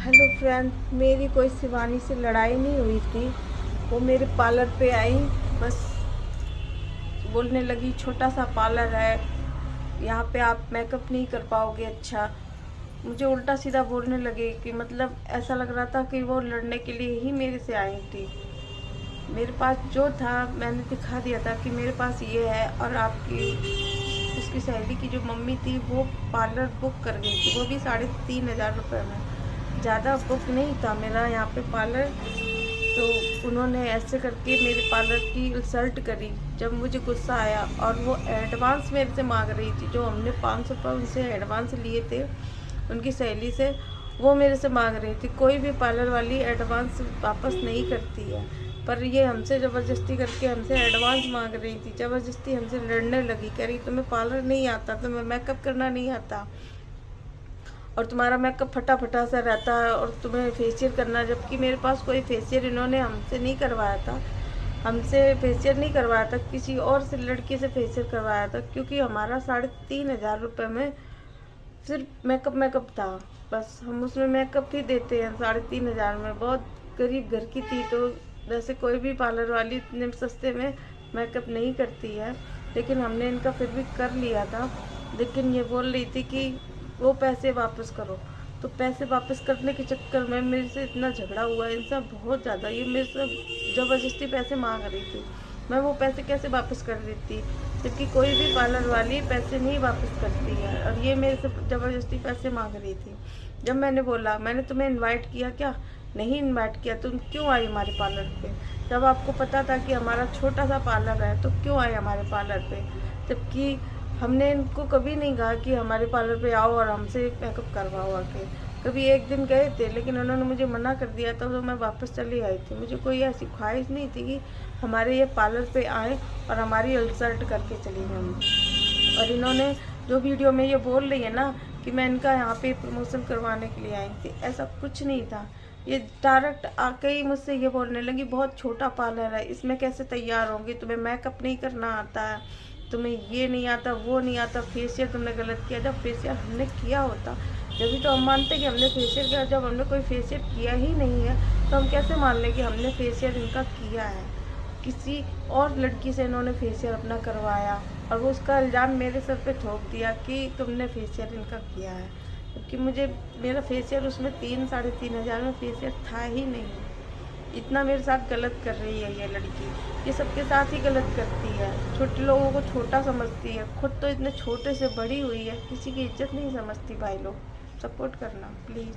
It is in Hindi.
हेलो फ्रेंड, मेरी कोई शिवानी से लड़ाई नहीं हुई थी। वो मेरे पार्लर पे आई, बस बोलने लगी छोटा सा पार्लर है, यहाँ पे आप मेकअप नहीं कर पाओगे अच्छा। मुझे उल्टा सीधा बोलने लगे कि मतलब ऐसा लग रहा था कि वो लड़ने के लिए ही मेरे से आई थी। मेरे पास जो था मैंने दिखा दिया था कि मेरे पास ये है, और आपकी उसकी सहेली की जो मम्मी थी वो पार्लर बुक कर गई थी, वो भी 3,500 रुपये में। ज़्यादा बुक नहीं था मेरा यहाँ पे पार्लर। तो उन्होंने ऐसे करके मेरे पार्लर की इंसल्ट करी। जब मुझे गुस्सा आया और वो एडवांस मेरे से मांग रही थी, जो हमने 500 रुपये उनसे एडवांस लिए थे उनकी सहेली से, वो मेरे से मांग रही थी। कोई भी पार्लर वाली एडवांस वापस नहीं करती है, पर ये हमसे ज़बरदस्ती करके हमसे एडवांस मांग रही थी। ज़बरदस्ती हमसे लड़ने लगी, कह रही तुम्हें पार्लर नहीं आता, तुम्हें मेकअप करना नहीं आता, और तुम्हारा मेकअप फटा फटा सा रहता है, और तुम्हें फेशियल करना। जबकि मेरे पास कोई फेशियल इन्होंने हमसे नहीं करवाया था, हमसे फेशियल नहीं करवाया था, किसी और से लड़की से फेशियल करवाया था। क्योंकि हमारा 3,500 रुपये में सिर्फ मेकअप था, बस हम उसमें मेकअप ही देते हैं 3,500 में। बहुत गरीब घर की थी, तो वैसे कोई भी पार्लर वाली इतने सस्ते में मेकअप नहीं करती है, लेकिन हमने इनका फिर भी कर लिया था। लेकिन ये बोल रही थी कि वो पैसे वापस करो। तो पैसे वापस करने के चक्कर में मेरे से इतना झगड़ा हुआ इनसे बहुत ज़्यादा। ये मेरे से ज़बरदस्ती पैसे मांग रही थी, मैं वो पैसे कैसे वापस कर देती, जबकि कोई भी पार्लर वाली पैसे नहीं वापस करती है, और ये मेरे से ज़बरदस्ती पैसे मांग रही थी। जब मैंने बोला मैंने तुम्हें इनवाइट किया क्या, नहीं इनवाइट किया, तुम क्यों आई हमारे पार्लर पे? जब आपको पता था कि हमारा छोटा सा पार्लर है तो क्यों आए हमारे पार्लर पे? जबकि हमने इनको कभी नहीं कहा कि हमारे पार्लर पे आओ और हमसे मेकअप करवाओ आके। कभी एक दिन गए थे, लेकिन उन्होंने मुझे मना कर दिया था, तो मैं वापस चली आई थी। मुझे कोई ऐसी ख्वाहिश नहीं थी कि हमारे ये पार्लर पे आए और हमारी इंसल्ट करके चली गई। और इन्होंने जो वीडियो में ये बोल रही है ना कि मैं इनका यहाँ पे प्रमोशन करवाने के लिए आई थी, ऐसा कुछ नहीं था। ये डायरेक्ट आके ही मुझसे ये बोलने लगी बहुत छोटा पार्लर है, इसमें कैसे तैयार होंगी, तुम्हें मेकअप नहीं करना आता है, तुम्हें ये नहीं आता, वो नहीं आता, फेशियल तुमने गलत किया। जब फेशियल हमने किया होता जब तो हम मानते कि हमने फेशियल किया। जब हमने कोई फेशियल किया ही नहीं है तो हम कैसे मान लें कि हमने फेशियल इनका किया है? किसी और लड़की से इन्होंने फेशियल अपना करवाया, और वो उसका इल्ज़ाम मेरे सर पे ठोक दिया कि तुमने फेशियल इनका किया है, क्योंकि मुझे मेरा फेशियल उसमें 3-3,500 में फेशियल था ही नहीं। इतना मेरे साथ गलत कर रही है ये लड़की, ये सबके साथ ही गलत करती है। छोटे लोगों को छोटा समझती है, खुद तो इतने छोटे से बड़ी हुई है, किसी की इज्जत नहीं समझती। भाई लोग सपोर्ट करना प्लीज़।